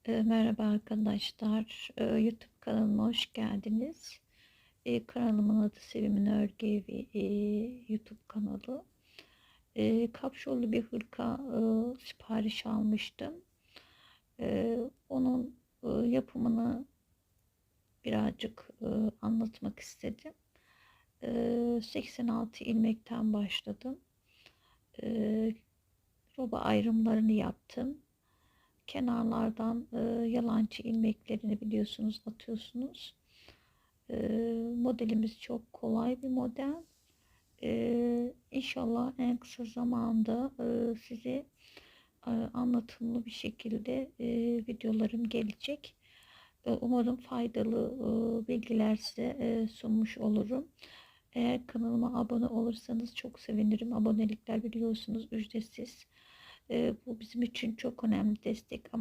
Merhaba arkadaşlar. YouTube kanalıma hoş geldiniz. Kanalımın adı Sevim'in Örgü Evi YouTube kanalı. Kapşonlu bir hırka sipariş almıştım. Onun yapımını birazcık anlatmak istedim. 86 ilmekten başladım. E, Roba ayrımlarını yaptım. Kenarlardan yalancı ilmeklerini biliyorsunuz atıyorsunuz. Modelimiz çok kolay bir model. İnşallah en kısa zamanda size anlatımlı bir şekilde videolarım gelecek. Umarım faydalı bilgiler size sunmuş olurum. Eğer kanalıma abone olursanız çok sevinirim. Abonelikler biliyorsunuz ücretsiz. Bu bizim için çok önemli destek.